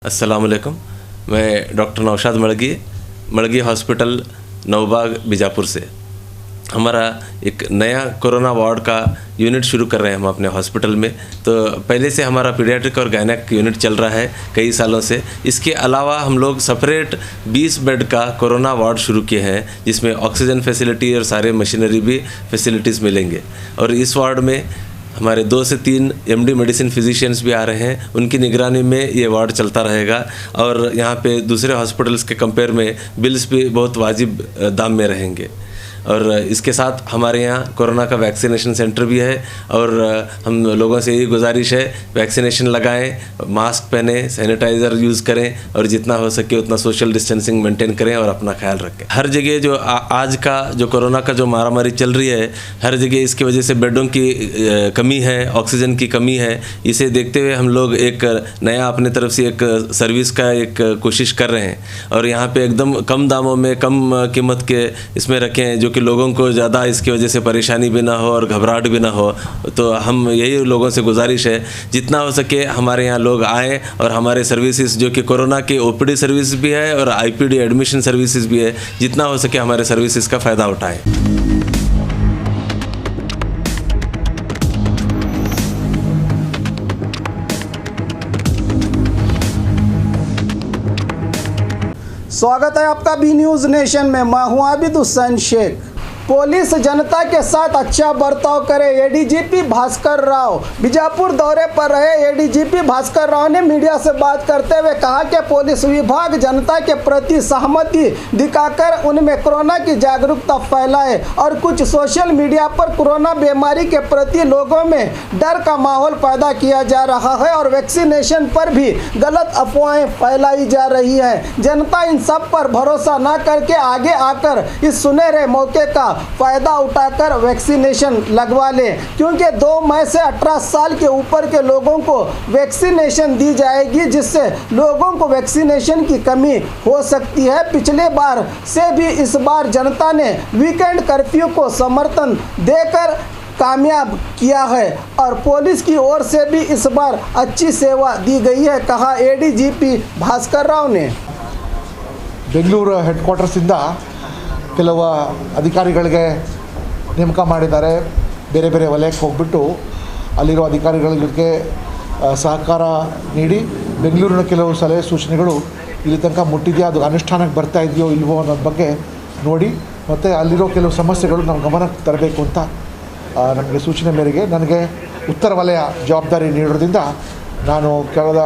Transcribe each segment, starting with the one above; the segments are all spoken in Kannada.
अस्सलाम वालेकुम। मैं डॉक्टर नौशाद मड़गी हॉस्पिटल नवबाग बीजापुर से। हमारा एक नया कोरोना वार्ड का यूनिट शुरू कर रहे हैं हम अपने हॉस्पिटल में। तो पहले से हमारा पीडियाट्रिक और गायनेक यूनिट चल रहा है कई सालों से। इसके अलावा हम लोग सेपरेट 20 बेड का कोरोना वार्ड शुरू किए हैं, जिसमें ऑक्सीजन फैसिलिटी और सारे मशीनरी भी फैसिलिटीज़ मिलेंगे। और इस वार्ड में हमारे 2 से 3 एमडी मेडिसिन फिजिशियंस भी आ रहे हैं, उनकी निगरानी में ये वार्ड चलता रहेगा। और यहाँ पे दूसरे हॉस्पिटल्स के कंपेयर में बिल्स भी बहुत वाजिब दाम में रहेंगे। और इसके साथ हमारे यहाँ कोरोना का वैक्सीनेशन सेंटर भी है। और हम लोगों से यही गुजारिश है, वैक्सीनेशन लगाएं, मास्क पहने, सैनिटाइज़र यूज़ करें और जितना हो सके उतना सोशल डिस्टेंसिंग मेंटेन करें और अपना ख्याल रखें। हर जगह जो आज का जो कोरोना का जो मारामारी चल रही है, हर जगह इसकी वजह से बेडों की कमी है, ऑक्सीजन की कमी है। इसे देखते हुए हम लोग एक नया अपने तरफ से एक सर्विस का एक कोशिश कर रहे हैं। और यहाँ पे एकदम कम दामों में, कम कीमत के इसमें रखें, जो कि लोगों को ज़्यादा इसकी वजह से परेशानी भी ना हो और घबराहट भी ना हो। तो हम यही लोगों से गुजारिश है, जितना हो सके हमारे यहाँ लोग आएँ और हमारे सर्विसेज जो कि कोरोना की ओपीडी सर्विस भी है और आईपीडी एडमिशन सर्विसेज भी है, जितना हो सके हमारे सर्विसेज का फ़ायदा उठाएँ। स्वागत है आपका बी न्यूज़ नेशन में। मैं हूं आबिद हुसैन शेख। पुलिस जनता के साथ अच्छा बर्ताव करे, एडीजीपी भास्कर राव। बीजापुर दौरे पर रहे एडीजीपी भास्कर राव ने मीडिया से बात करते हुए कहा कि पुलिस विभाग जनता के प्रति सहमति दिखाकर उनमें कोरोना की जागरूकता फैलाए और कुछ सोशल मीडिया पर कोरोना बीमारी के प्रति लोगों में डर का माहौल पैदा किया जा रहा है और वैक्सीनेशन पर भी गलत अफवाहें फैलाई जा रही हैं। जनता इन सब पर भरोसा न करके आगे आकर इस सुनहरे मौके का फायदा उठाकर वैक्सीनेशन लगवा लें, क्योंकि 2 मई से 18 साल के ऊपर के लोगों को वैक्सीनेशन दी जाएगी, जिससे लोगों को वैक्सीनेशन की कमी हो सकती है। पिछले बार से भी इस बार जनता ने वीकेंड कर्फ्यू को समर्थन देकर कामयाब किया है और पुलिस की ओर से भी इस बार अच्छी सेवा दी गई है, कहा एडीजीपी भास्कर राव ने। ಬೆಂಗಳೂರು ಹೆಡ್ ಕ್ವಾರ್ಟರ್ಸಿಂದ ಕೆಲವು ಅಧಿಕಾರಿಗಳಿಗೆ ನೇಮಕ ಮಾಡಿದ್ದಾರೆ. ಬೇರೆ ಬೇರೆ ವಲಯಕ್ಕೆ ಹೋಗ್ಬಿಟ್ಟು ಅಲ್ಲಿರೋ ಅಧಿಕಾರಿಗಳಿಗೆ ಸಹಕಾರ ನೀಡಿ ಬೆಂಗಳೂರಿನ ಕೆಲವು ಸಲಹೆ ಸೂಚನೆಗಳು ಇಲ್ಲಿ ತನಕ ಮುಟ್ಟಿದೆಯಾ, ಅದು ಅನುಷ್ಠಾನಕ್ಕೆ ಬರ್ತಾ ಇದೆಯೋ ಇಲ್ವೋ ಅನ್ನೋದ್ರ ಬಗ್ಗೆ ನೋಡಿ ಮತ್ತು ಅಲ್ಲಿರೋ ಕೆಲವು ಸಮಸ್ಯೆಗಳು ನಮ್ಮ ಗಮನಕ್ಕೆ ತರಬೇಕು ಅಂತ ನಮಗೆ ಸೂಚನೆ ಮೇರೆಗೆ ನನಗೆ ಉತ್ತರ ವಲಯ ಜವಾಬ್ದಾರಿ ನೀಡೋದ್ರಿಂದ ನಾನು ಕಳೆದ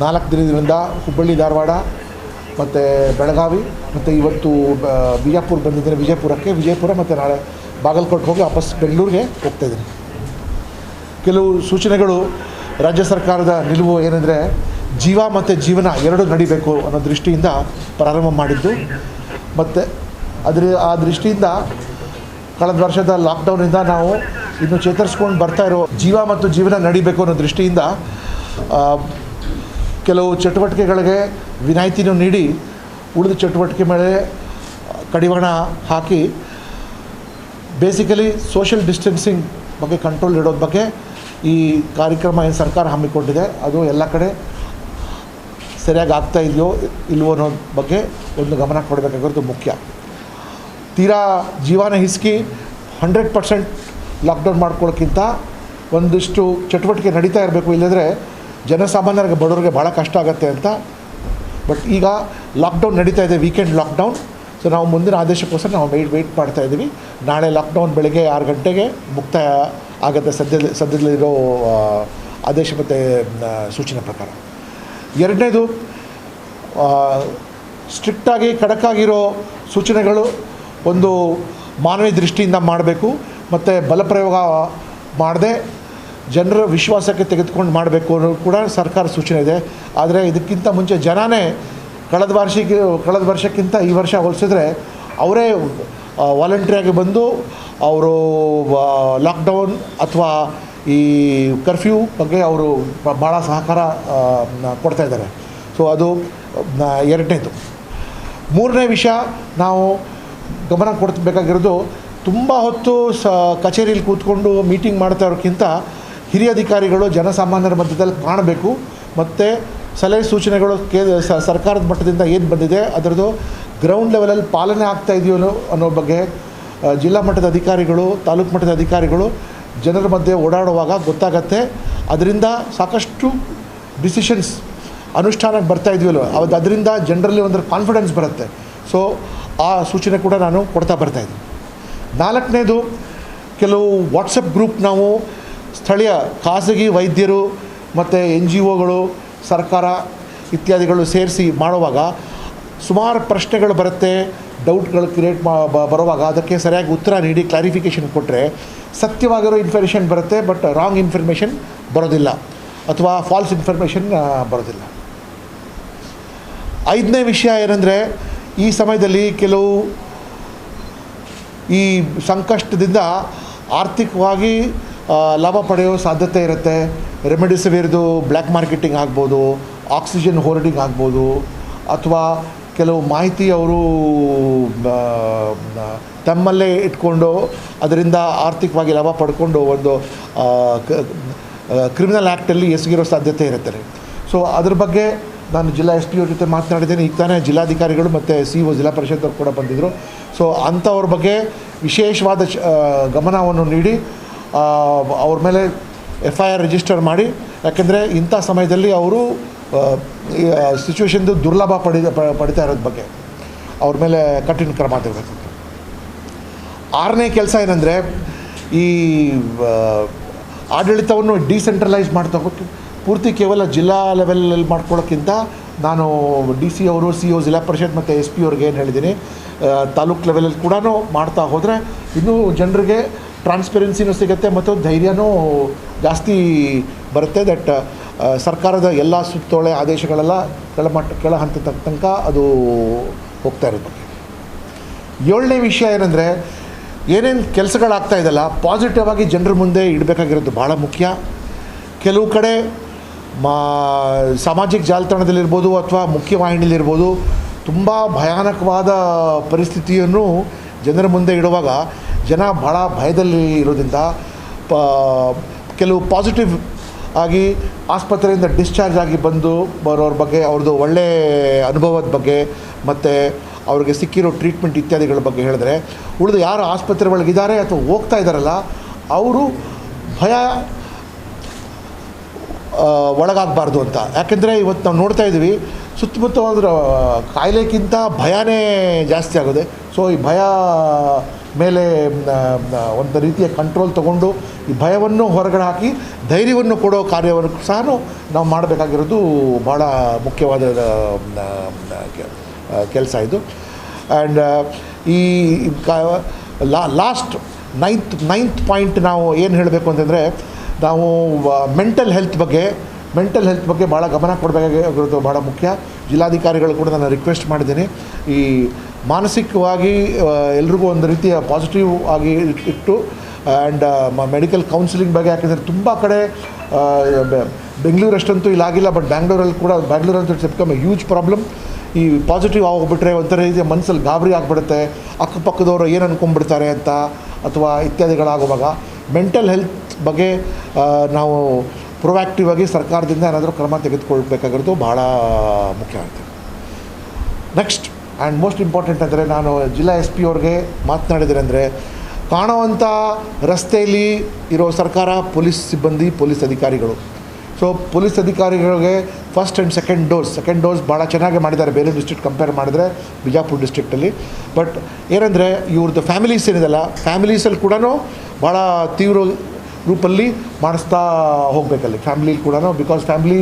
4 ದಿನದಿಂದ ಹುಬ್ಬಳ್ಳಿ, ಧಾರವಾಡ ಮತ್ತು ಬೆಳಗಾವಿ ಮತ್ತು ಇವತ್ತು ಬಿಜಾಪುರ ಬಂದಿದ್ದೇನೆ. ವಿಜಯಪುರ ಮತ್ತು ನಾಳೆ ಬಾಗಲಕೋಟೆ ಹೋಗಿ ವಾಪಸ್ ಬೆಂಗಳೂರಿಗೆ ಹೋಗ್ತಾಯಿದ್ದೀನಿ. ಕೆಲವು ಸೂಚನೆಗಳು ರಾಜ್ಯ ಸರ್ಕಾರದ ನಿಲುವು ಏನೆಂದರೆ ಜೀವ ಮತ್ತು ಜೀವನ ಎರಡೂ ನಡಿಬೇಕು ಅನ್ನೋ ದೃಷ್ಟಿಯಿಂದ ಪ್ರಾರಂಭ ಮಾಡಿದ್ದು. ಮತ್ತು ಆ ದೃಷ್ಟಿಯಿಂದ ಕಳೆದ ವರ್ಷದ ಲಾಕ್ಡೌನಿಂದ ನಾವು ಇನ್ನು ಚೇತರಿಸ್ಕೊಂಡು ಬರ್ತಾ ಇರೋ ಜೀವ ಮತ್ತು ಜೀವನ ನಡಿಬೇಕು ಅನ್ನೋ ದೃಷ್ಟಿಯಿಂದ ಕೆಲವು ಚಟುವಟಿಕೆಗಳಿಗೆ ವಿನಾಯಿತಿನೂ ನೀಡಿ ಉಳಿದ ಚಟುವಟಿಕೆ ಮೇಲೆ ಕಡಿವಾಣ ಹಾಕಿ ಬೇಸಿಕಲಿ ಸೋಷಿಯಲ್ ಡಿಸ್ಟೆನ್ಸಿಂಗ್ ಬಗ್ಗೆ ಕಂಟ್ರೋಲ್ ಇಡೋದ್ರ ಬಗ್ಗೆ ಈ ಕಾರ್ಯಕ್ರಮ ಏನು ಸರ್ಕಾರ ಹಮ್ಮಿಕೊಂಡಿದೆ ಅದು ಎಲ್ಲ ಕಡೆ ಸರಿಯಾಗಿ ಆಗ್ತಾ ಇದೆಯೋ ಇಲ್ವೋ ಅನ್ನೋದ್ರ ಬಗ್ಗೆ ಒಂದು ಗಮನ ಕೊಡಬೇಕಾಗಿರೋದು ಮುಖ್ಯ. ತೀರಾ ಜೀವನ ಹಿಸ್ಕಿ 100% ಲಾಕ್ಡೌನ್ ಮಾಡ್ಕೊಳ್ಳೋಕ್ಕಿಂತ ಒಂದಿಷ್ಟು ಚಟುವಟಿಕೆ ನಡೀತಾ ಇರಬೇಕು, ಇಲ್ಲಂದರೆ ಜನಸಾಮಾನ್ಯರಿಗೆ ಬಡವರಿಗೆ ಭಾಳ ಕಷ್ಟ ಆಗುತ್ತೆ ಅಂತ. ಬಟ್ ಈಗ ಲಾಕ್ಡೌನ್ ನಡೀತಾ ಇದೆ, ವೀಕೆಂಡ್ ಲಾಕ್ಡೌನ್. ಸೊ ನಾವು ಮುಂದಿನ ಆದೇಶಕ್ಕೋಸ್ಕರ ನಾವು ವೆಯ್ಟ್ ಮಾಡ್ತಾಯಿದ್ದೀವಿ. ನಾಳೆ ಲಾಕ್ಡೌನ್ ಬೆಳಗ್ಗೆ 6 ಗಂಟೆಗೆ ಮುಕ್ತಾಯ ಆಗುತ್ತೆ ಸದ್ಯದಲ್ಲಿರೋ ಆದೇಶ ಮತ್ತು ಸೂಚನೆ ಪ್ರಕಾರ. ಎರಡನೇದು, ಸ್ಟ್ರಿಕ್ಟಾಗಿ ಖಡಕ್ಕಾಗಿರೋ ಸೂಚನೆಗಳು ಒಂದು ಮಾನವೀಯ ದೃಷ್ಟಿಯಿಂದ ಮಾಡಬೇಕು ಮತ್ತು ಬಲಪ್ರಯೋಗ ಮಾಡದೆ ಜನರ ವಿಶ್ವಾಸಕ್ಕೆ ತೆಗೆದುಕೊಂಡು ಮಾಡಬೇಕು ಅನ್ನೋದು ಕೂಡ ಸರ್ಕಾರ ಸೂಚನೆ ಇದೆ. ಆದರೆ ಇದಕ್ಕಿಂತ ಮುಂಚೆ ಜನನೇ ಕಳೆದ ವರ್ಷಕ್ಕಿಂತ ಈ ವರ್ಷ ಹೋಲಿಸಿದ್ರೆ ಅವರೇ ವಾಲಂಟ್ರಿಯಾಗಿ ಬಂದು ಅವರು ಲಾಕ್ಡೌನ್ ಅಥವಾ ಈ ಕರ್ಫ್ಯೂ ಬಗ್ಗೆ ಅವರು ಭಾಳ ಸಹಕಾರ ಕೊಡ್ತಾಯಿದ್ದಾರೆ. ಸೊ ಅದು ಎರಡನೇದು. ಮೂರನೇ ವಿಷಯ ನಾವು ಗಮನ ಕೊಡಬೇಕಾಗಿರೋದು, ತುಂಬ ಹೊತ್ತು ಕಚೇರಿಯಲ್ಲಿ ಕೂತ್ಕೊಂಡು ಮೀಟಿಂಗ್ ಮಾಡ್ತಾ ಇರೋಕ್ಕಿಂತ ಹಿರಿಯ ಅಧಿಕಾರಿಗಳು ಜನಸಾಮಾನ್ಯರ ಮಧ್ಯದಲ್ಲಿ ಕಾಣಬೇಕು ಮತ್ತು ಸಲಹೆ ಸೂಚನೆಗಳು ಸರ್ಕಾರದ ಮಟ್ಟದಿಂದ ಏನು ಬಂದಿದೆ ಅದರದ್ದು ಗ್ರೌಂಡ್ ಲೆವೆಲಲ್ಲಿ ಪಾಲನೆ ಆಗ್ತಾ ಇದೆಯೋ ಅನ್ನೋ ಬಗ್ಗೆ ಜಿಲ್ಲಾ ಮಟ್ಟದ ಅಧಿಕಾರಿಗಳು, ತಾಲೂಕು ಮಟ್ಟದ ಅಧಿಕಾರಿಗಳು ಜನರ ಮಧ್ಯೆ ಓಡಾಡುವಾಗ ಗೊತ್ತಾಗತ್ತೆ. ಅದರಿಂದ ಸಾಕಷ್ಟು ಡಿಸಿಷನ್ಸ್ ಅನುಷ್ಠಾನಕ್ಕೆ ಬರ್ತಾ ಇದೆಯಲ್ಲ, ಅದರಿಂದ ಜನರಲ್ಲಿ ಒಂಥರ ಕಾನ್ಫಿಡೆನ್ಸ್ ಬರುತ್ತೆ. ಸೊ ಆ ಸೂಚನೆ ಕೂಡ ನಾನು ಕೊಡ್ತಾ ಬರ್ತಾಯಿದ್ದೀನಿ. 4ನೇದು, ಕೆಲವು ವಾಟ್ಸಪ್ ಗ್ರೂಪ್ ನಾವು ಸ್ಥಳೀಯ ಖಾಸಗಿ ವೈದ್ಯರು ಮತ್ತು NGOಗಳು, ಸರ್ಕಾರ ಇತ್ಯಾದಿಗಳು ಸೇರಿಸಿ ಮಾಡುವಾಗ ಸುಮಾರು ಪ್ರಶ್ನೆಗಳು ಬರುತ್ತೆ, ಡೌಟ್ಗಳು ಕ್ರಿಯೇಟ್ ಬರುವಾಗ ಅದಕ್ಕೆ ಸರಿಯಾಗಿ ಉತ್ತರ ನೀಡಿ ಕ್ಲಾರಿಫಿಕೇಷನ್ ಕೊಟ್ಟರೆ ಸತ್ಯವಾಗಿರೋ ಇನ್ಫಾರ್ಮೇಷನ್ ಬರುತ್ತೆ, ಬಟ್ ರಾಂಗ್ ಇನ್ಫಾರ್ಮೇಷನ್ ಬರೋದಿಲ್ಲ ಅಥವಾ ಫಾಲ್ಸ್ ಇನ್ಫಾರ್ಮೇಷನ್ ಬರೋದಿಲ್ಲ. 5ನೇ ವಿಷಯ ಏನಂದರೆ, ಈ ಸಮಯದಲ್ಲಿ ಕೆಲವು ಈ ಸಂಕಷ್ಟದಿಂದ ಆರ್ಥಿಕವಾಗಿ ಲಾಭ ಪಡೆಯೋ ಸಾಧ್ಯತೆ ಇರುತ್ತೆ. ರೆಮಿಡಿಸಿವಿರ್ದು ಬ್ಲ್ಯಾಕ್ ಮಾರ್ಕೆಟಿಂಗ್ ಆಗ್ಬೋದು, ಆಕ್ಸಿಜನ್ ಹೋರ್ಡಿಂಗ್ ಆಗ್ಬೋದು, ಅಥವಾ ಕೆಲವು ಮಾಹಿತಿ ಅವರು ತಮ್ಮಲ್ಲೇ ಇಟ್ಕೊಂಡು ಅದರಿಂದ ಆರ್ಥಿಕವಾಗಿ ಲಾಭ ಪಡ್ಕೊಂಡು ಒಂದು ಕ್ರಿಮಿನಲ್ ಆ್ಯಕ್ಟಲ್ಲಿ ಎಸಗಿರೋ ಸಾಧ್ಯತೆ ಇರುತ್ತೆ. ಸೊ ಅದ್ರ ಬಗ್ಗೆ ನಾನು ಜಿಲ್ಲಾ SP ಅವ್ರ ಜೊತೆ ಮಾತನಾಡಿದ್ದೇನೆ. ಈಗ ತಾನೇ ಜಿಲ್ಲಾಧಿಕಾರಿಗಳು ಮತ್ತು CO ಜಿಲ್ಲಾ ಪರಿಷತ್ ಅವರು ಕೂಡ ಬಂದಿದ್ದರು. ಸೊ ಅಂಥವ್ರ ಬಗ್ಗೆ ವಿಶೇಷವಾದ ಗಮನವನ್ನು ನೀಡಿ ಅವ್ರ ಮೇಲೆ FIR ರಿಜಿಸ್ಟರ್ ಮಾಡಿ, ಯಾಕೆಂದರೆ ಇಂಥ ಸಮಯದಲ್ಲಿ ಅವರು ಸಿಚುವೇಶನ್ದು ದುರ್ಲಾಭ ಪಡಿತಾ ಇರೋದ್ರ ಬಗ್ಗೆ ಅವ್ರ ಮೇಲೆ ಕಠಿಣ ಕ್ರಮ ತಗೋಬೇಕು. 6ನೇ ಕೆಲಸ ಏನಂದರೆ, ಈ ಆಡಳಿತವನ್ನು ಡಿಸೆಂಟ್ರಲೈಸ್ ಮಾಡ್ತಾ ಹೋಗಿ ಪೂರ್ತಿ ಕೇವಲ ಜಿಲ್ಲಾ ಲೆವೆಲಲ್ಲಿ ಮಾಡ್ಕೊಳ್ಳೋಕ್ಕಿಂತ ನಾನು DC ಅವರು, CO ಜಿಲ್ಲಾ ಪರಿಷತ್ ಮತ್ತು SP ಅವ್ರಿಗೆ ಏನು ಹೇಳಿದ್ದೀನಿ, ತಾಲೂಕು ಲೆವೆಲಲ್ಲಿ ಕೂಡ ಮಾಡ್ತಾ ಹೋದರೆ ಇನ್ನೂ ಜನರಿಗೆ ಟ್ರಾನ್ಸ್ಪರೆನ್ಸಿನೂ ಸಿಗುತ್ತೆ ಮತ್ತು ಧೈರ್ಯನೂ ಜಾಸ್ತಿ ಬರುತ್ತೆ. ದಟ್ ಸರ್ಕಾರದ ಎಲ್ಲ ಸುತ್ತೋಲೆ ಆದೇಶಗಳೆಲ್ಲ ಕೆಳ ಹಂತದ ತನಕ ಅದು ಹೋಗ್ತಾ ಇರೋದು ಬಗ್ಗೆ. 7ನೇ ವಿಷಯ ಏನಂದರೆ, ಏನೇನು ಕೆಲಸಗಳಾಗ್ತಾ ಇದೆಯಲ್ಲ ಪಾಸಿಟಿವ್ ಆಗಿ ಜನರ ಮುಂದೆ ಇಡಬೇಕಾಗಿರೋದು ಭಾಳ ಮುಖ್ಯ. ಕೆಲವು ಕಡೆ ಸಾಮಾಜಿಕ ಜಾಲತಾಣದಲ್ಲಿರ್ಬೋದು ಅಥವಾ ಮುಖ್ಯವಾಹಿನಿಲಿರ್ಬೋದು ತುಂಬ ಭಯಾನಕವಾದ ಪರಿಸ್ಥಿತಿಯನ್ನು ಜನರ ಮುಂದೆ ಇಡುವಾಗ ಜನ ಭಾಳ ಭಯದಲ್ಲಿ ಇರೋದ್ರಿಂದ ಕೆಲವು ಪಾಸಿಟಿವ್ ಆಗಿ ಆಸ್ಪತ್ರೆಯಿಂದ ಡಿಸ್ಚಾರ್ಜ್ ಆಗಿ ಬರೋರ ಬಗ್ಗೆ, ಅವ್ರದ್ದು ಒಳ್ಳೆಯ ಅನುಭವದ ಬಗ್ಗೆ ಮತ್ತು ಅವ್ರಿಗೆ ಸಿಕ್ಕಿರೋ ಟ್ರೀಟ್ಮೆಂಟ್ ಇತ್ಯಾದಿಗಳ ಬಗ್ಗೆ ಹೇಳಿದ್ರೆ, ಉಳಿದು ಯಾರು ಆಸ್ಪತ್ರೆ ಒಳಗಿದ್ದಾರೆ ಅಥವಾ ಹೋಗ್ತಾ ಇದ್ದಾರಲ್ಲ ಅವರು ಭಯ ಒಳಗಾಗಬಾರ್ದು ಅಂತ. ಯಾಕೆಂದರೆ ಇವತ್ತು ನಾವು ನೋಡ್ತಾ ಇದ್ದೀವಿ ಸುತ್ತಮುತ್ತ ಹೋದ್ರೆ ಕಾಯಿಲೆಗಿಂತ ಭಯನೇ ಜಾಸ್ತಿ ಆಗೋದೆ. ಸೊ ಈ ಭಯ ಮೇಲೆ ಒಂದು ರೀತಿಯ ಕಂಟ್ರೋಲ್ ತಗೊಂಡು ಈ ಭಯವನ್ನು ಹೊರಗಡೆ ಹಾಕಿ ಧೈರ್ಯವನ್ನು ಕೊಡೋ ಕಾರ್ಯವನ್ನು ಸಹ ನಾವು ಮಾಡಬೇಕಾಗಿರೋದು ಭಾಳ ಮುಖ್ಯವಾದ ಕೆಲಸ ಇದು. ಆ್ಯಂಡ್ ಈ ಲಾಸ್ಟ್ ನೈನ್ತ್ ಪಾಯಿಂಟ್ ನಾವು ಏನು ಹೇಳಬೇಕು ಅಂತಂದರೆ, ನಾವು ಮೆಂಟಲ್ ಹೆಲ್ತ್ ಬಗ್ಗೆ ಭಾಳ ಗಮನ ಕೊಡಬೇಕಾಗಿರೋದು ಭಾಳ ಮುಖ್ಯ. ಜಿಲ್ಲಾಧಿಕಾರಿಗಳು ಕೂಡ ನಾನು ರಿಕ್ವೆಸ್ಟ್ ಮಾಡಿದ್ದೀನಿ, ಈ ಮಾನಸಿಕವಾಗಿ ಎಲ್ರಿಗೂ ಒಂದು ರೀತಿಯ ಪಾಸಿಟಿವ್ ಆಗಿ ಇಟ್ಟು ಆ್ಯಂಡ್ ಮೆಡಿಕಲ್ ಕೌನ್ಸಿಲಿಂಗ್ ಬಗ್ಗೆ, ಯಾಕೆಂದರೆ ತುಂಬ ಕಡೆ ಬೆಂಗಳೂರಷ್ಟಂತೂ ಇಲ್ಲಾಗಿಲ್ಲ, ಬಟ್ ಬ್ಯಾಂಗ್ಳೂರಂತೂ it's become a huge problem. ಈ ಪಾಸಿಟಿವ್ ಆಗೋಗ್ಬಿಟ್ರೆ ಒಂಥರ ರೀತಿಯ ಮನಸ್ಸಲ್ಲಿ ಗಾಬರಿ ಆಗಿಬಿಡುತ್ತೆ, ಅಕ್ಕಪಕ್ಕದವರು ಏನು ಅಂದ್ಕೊಂಡ್ಬಿಡ್ತಾರೆ ಅಂತ ಅಥವಾ ಇತ್ಯಾದಿಗಳಾಗುವಾಗ ಮೆಂಟಲ್ ಹೆಲ್ತ್ ಬಗ್ಗೆ ನಾವು ಪ್ರೊಆ್ಯಕ್ಟಿವ್ ಆಗಿ ಸರ್ಕಾರದಿಂದ ಏನಾದರೂ ಕ್ರಮ ತೆಗೆದುಕೊಳ್ಬೇಕಾಗಿರೋದು ಭಾಳ ಮುಖ್ಯ ಆಗ್ತದೆ. ನೆಕ್ಸ್ಟ್ ಆ್ಯಂಡ್ ಮೋಸ್ಟ್ ಇಂಪಾರ್ಟೆಂಟ್ ಅಂದರೆ, ನಾನು ಜಿಲ್ಲಾ SP ಅವ್ರಿಗೆ ಮಾತನಾಡಿದರೆ ಅಂದರೆ, ಕಾಣುವಂಥ ರಸ್ತೆಯಲ್ಲಿ ಇರೋ ಸರ್ಕಾರ, ಪೊಲೀಸ್ ಸಿಬ್ಬಂದಿ, ಪೊಲೀಸ್ ಅಧಿಕಾರಿಗಳು. ಸೊ ಪೊಲೀಸ್ ಅಧಿಕಾರಿಗಳಿಗೆ ಫಸ್ಟ್ ಆ್ಯಂಡ್ ಸೆಕೆಂಡ್ ಡೋಸ್ ಭಾಳ ಚೆನ್ನಾಗಿ ಮಾಡಿದ್ದಾರೆ ಬೇರೆ ಡಿಸ್ಟ್ರಿಕ್ಟ್ ಕಂಪೇರ್ ಮಾಡಿದ್ರೆ ಬಿಜಾಪುರ ಡಿಸ್ಟ್ರಿಕ್ಟಲ್ಲಿ. ಬಟ್ ಏನಂದರೆ, ಇವ್ರದ್ದು ಫ್ಯಾಮಿಲೀಸ್ ಏನಿದೆಲ್ಲ, ಫ್ಯಾಮಿಲೀಸಲ್ಲಿ ಕೂಡ ಭಾಳ ತೀವ್ರ ರೂಪಲ್ಲಿ ಮಾಡಿಸ್ತಾ ಹೋಗಬೇಕಲ್ಲಿ ಫ್ಯಾಮ್ಲಿಲಿ ಕೂಡ. ಬಿಕಾಸ್ ಫ್ಯಾಮ್ಲಿ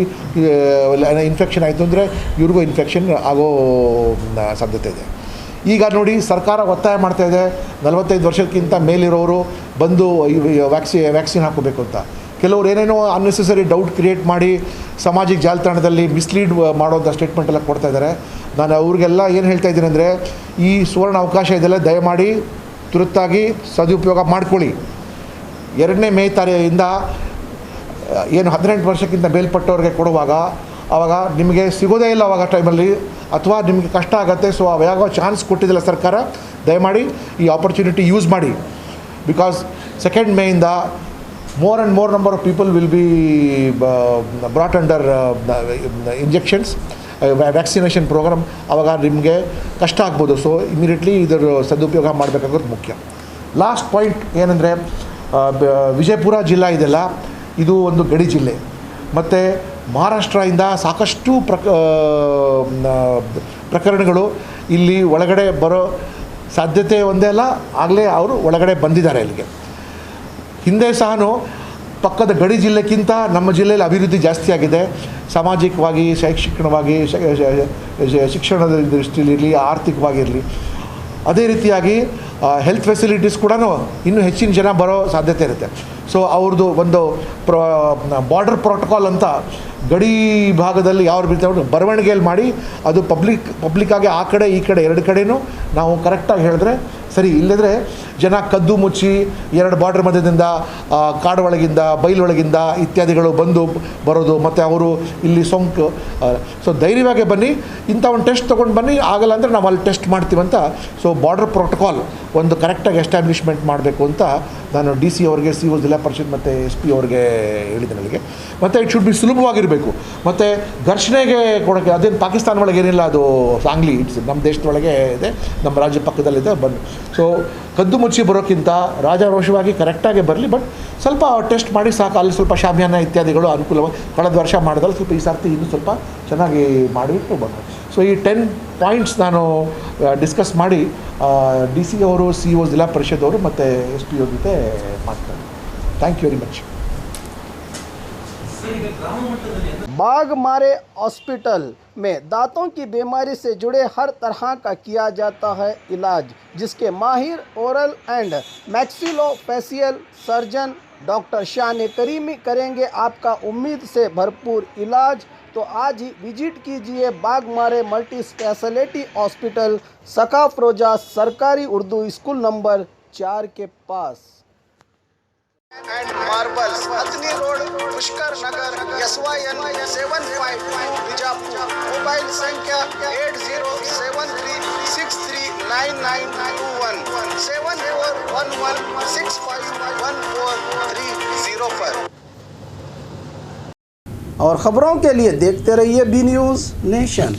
ಇನ್ಫೆಕ್ಷನ್ ಆಯಿತು ಅಂದರೆ ಇವ್ರಿಗೂ ಇನ್ಫೆಕ್ಷನ್ ಆಗೋ ಸಾಧ್ಯತೆ ಇದೆ. ಈಗ ನೋಡಿ, ಸರ್ಕಾರ ಒತ್ತಾಯ ಮಾಡ್ತಾಯಿದೆ 45 ವರ್ಷಕ್ಕಿಂತ ಮೇಲಿರೋರು ಬಂದು ವ್ಯಾಕ್ಸಿನ್ ಹಾಕೋಬೇಕು ಅಂತ. ಕೆಲವ್ರು ಏನೇನೋ ಅನ್ನೆಸೆಸರಿ ಡೌಟ್ ಕ್ರಿಯೇಟ್ ಮಾಡಿ ಸಾಮಾಜಿಕ ಜಾಲತಾಣದಲ್ಲಿ ಮಿಸ್ಲೀಡ್ ಮಾಡೋಂಥ ಸ್ಟೇಟ್ಮೆಂಟ್ ಎಲ್ಲ ಕೊಡ್ತಾ ಇದ್ದಾರೆ. ನಾನು ಅವ್ರಿಗೆಲ್ಲ ಏನು ಹೇಳ್ತಾ ಇದ್ದೀನಿ ಅಂದರೆ, ಈ ಸುವರ್ಣ ಅವಕಾಶ ಇದೆಲ್ಲ ದಯಮಾಡಿ ತುರ್ತಾಗಿ ಸದುಪಯೋಗ ಮಾಡ್ಕೊಳ್ಳಿ. 2ನೇ ಮೇ ತಾರೀಕಿಂದ ಏನು 18 ವರ್ಷಕ್ಕಿಂತ ಮೇಲ್ಪಟ್ಟವ್ರಿಗೆ ಕೊಡುವಾಗ ಆವಾಗ ನಿಮಗೆ ಸಿಗೋದೇ ಇಲ್ಲ ಆವಾಗ ಟೈಮಲ್ಲಿ, ಅಥವಾ ನಿಮಗೆ ಕಷ್ಟ ಆಗುತ್ತೆ. ಸೊ ಯಾವ ಚಾನ್ಸ್ ಕೊಟ್ಟಿದ್ದಿಲ್ಲ ಸರ್ಕಾರ, ದಯಮಾಡಿ ಈ ಆಪರ್ಚುನಿಟಿ ಯೂಸ್ ಮಾಡಿ. Because 2 ಮೇಯಿಂದ more and more number of people will be brought under injections, vaccination programme, ಆವಾಗ ನಿಮಗೆ ಕಷ್ಟ ಆಗ್ಬೋದು. ಸೊ ಇಮಿಡಿಯೇಟ್ಲಿ ಇದರ ಸದುಪಯೋಗ ಮಾಡಬೇಕಾಗೋದು ಮುಖ್ಯ. ಲಾಸ್ಟ್ ಪಾಯಿಂಟ್ ಏನಂದರೆ, ವಿಜಯಪುರ ಜಿಲ್ಲಾ ಇದೆಲ್ಲ, ಇದು ಒಂದು ಗಡಿ ಜಿಲ್ಲೆ ಮತ್ತು ಮಹಾರಾಷ್ಟ್ರದಿಂದ ಸಾಕಷ್ಟು ಪ್ರಕರಣಗಳು ಇಲ್ಲಿ ಒಳಗಡೆ ಬರೋ ಸಾಧ್ಯತೆ ಒಂದೇ ಅಲ್ಲ, ಆಗಲೇ ಅವರು ಒಳಗಡೆ ಬಂದಿದ್ದಾರೆ ಇಲ್ಲಿಗೆ. ಹಿಂದೆ ಸಹ ಪಕ್ಕದ ಗಡಿ ಜಿಲ್ಲೆಗಿಂತ ನಮ್ಮ ಜಿಲ್ಲೆಯಲ್ಲಿ ಅಭಿವೃದ್ಧಿ ಜಾಸ್ತಿ ಆಗಿದೆ, ಸಾಮಾಜಿಕವಾಗಿ, ಶೈಕ್ಷಣಿಕವಾಗಿ, ಶಿಕ್ಷಣದ ದೃಷ್ಟಿಯಲ್ಲಿ, ಆರ್ಥಿಕವಾಗಿರಲಿ. ಅದೇ ರೀತಿಯಾಗಿ ಹೆಲ್ತ್ ಫೆಸಿಲಿಟೀಸ್ ಕೂಡ ಇನ್ನೂ ಹೆಚ್ಚಿನ ಜನ ಬರೋ ಸಾಧ್ಯತೆ ಇರುತ್ತೆ. ಸೊ ಅವ್ರದ್ದು ಒಂದು ಬಾರ್ಡರ್ ಪ್ರೋಟೋಕಾಲ್ ಅಂತ ಗಡಿ ಭಾಗದಲ್ಲಿ ಯಾವ ರೀತಿ ಬರವಣಿಗೆಯಲ್ಲಿ ಮಾಡಿ ಅದು ಪಬ್ಲಿಕ್ಕಾಗಿ ಆ ಕಡೆ ಈ ಕಡೆ ಎರಡು ಕಡೆಯೂ ನಾವು ಕರೆಕ್ಟಾಗಿ ಹೇಳಿದ್ರೆ ಸರಿ. ಇಲ್ಲದ್ರೆ ಜನ ಕದ್ದು ಮುಚ್ಚಿ ಎರಡು ಬಾರ್ಡರ್ ಮಧ್ಯದಿಂದ ಕಾಡು ಒಳಗಿಂದ ಬೈಲೊಳಗಿಂದ ಇತ್ಯಾದಿಗಳು ಬರೋದು ಮತ್ತು ಅವರು ಇಲ್ಲಿ ಸೋಂಕು. ಸೊ ಧೈರ್ಯವಾಗಿ ಬನ್ನಿ, ಇಂಥ ಒಂದು ಟೆಸ್ಟ್ ತೊಗೊಂಡು ಬನ್ನಿ, ಆಗಲ್ಲ ಅಂದರೆ ನಾವು ಅಲ್ಲಿ ಟೆಸ್ಟ್ ಮಾಡ್ತೀವಂತ. ಸೊ ಬಾರ್ಡರ್ ಪ್ರೋಟೋಕಾಲ್ ಒಂದು ಕರೆಕ್ಟಾಗಿ ಎಸ್ಟಾಬ್ಲಿಷ್ಮೆಂಟ್ ಮಾಡಬೇಕು ಅಂತ ನಾನು DC ಅವ್ರಿಗೆ, CO ಜಿಲ್ಲಾ ಪರಿಷತ್ ಮತ್ತು SP ಅವ್ರಿಗೆ ಹೇಳಿದೆ ನನಗೆ. ಮತ್ತು ಇಟ್ ಶುಡ್ ಬಿ ಸುಲಭವಾಗಿರಬೇಕು. ಮತ್ತು ಘರ್ಷಣೆಗೆ ಕೊಡೋಕ್ಕೆ ಅದೇನು ಪಾಕಿಸ್ತಾನ ಒಳಗೆ ಏನಿಲ್ಲ, ಅದು ಸಾಂಗ್ಲಿ ಇಟ್ಸ್ ನಮ್ಮ ದೇಶದೊಳಗೆ ಇದೆ, ನಮ್ಮ ರಾಜ್ಯ ಪಕ್ಕದಲ್ಲಿದೆ. ಸೊ ಕದ್ದು ಮುಚ್ಚಿ ಬರೋಕ್ಕಿಂತ ರಾಜಾರೋಷವಾಗಿ ಕರೆಕ್ಟಾಗಿ ಬರಲಿ, ಬಟ್ ಸ್ವಲ್ಪ ಟೆಸ್ಟ್ ಮಾಡಿ ಸಾಕು. ಅಲ್ಲಿ ಸ್ವಲ್ಪ ಶಾಮಿಯಾನ ಇತ್ಯಾದಿಗಳು ಅನುಕೂಲವಾಗಿ ಕಳೆದ ವರ್ಷ ಮಾಡಿದ್ರೆ ಸ್ವಲ್ಪ ಈ ಸರ್ತಿ ಇನ್ನೂ ಸ್ವಲ್ಪ ಚೆನ್ನಾಗಿ ಮಾಡಿಬಿಟ್ಟು ಬಂದರು. ಸೊ ಈ 10 ಪಾಯಿಂಟ್ಸ್ ನಾನು ಡಿಸ್ಕಸ್ ಮಾಡಿ DC ಅವರು, CO ಜಿಲ್ಲಾ ಪರಿಷತ್ ಅವರು ಮತ್ತು SP ಅವ್ರ ಜೊತೆ ಮಾಡ್ತಾರೆ. Thank you very much. Baghmare hospital में दांतों की बीमारी से जुड़े हर तरह का किया जाता है इलाज, जिसके माहिर oral and maxillofacial surgeon doctor शान करीमी करेंगे आपका उम्मीद से भरपूर इलाज. तो आज ही विजिट कीजिए बाघमारे मल्टी स्पेशलिटी हॉस्पिटल, सकाफरोजा सरकारी उर्दू स्कूल नंबर 4 के पास. एंड मार्बल्स, अतनी रोड, पुष्कर नगर, SYN 752 बीजापुर. मोबाइल संख्या 8073639921 7411651430 पर. और ख़बरों के लिए देखते रहिए B News Nation.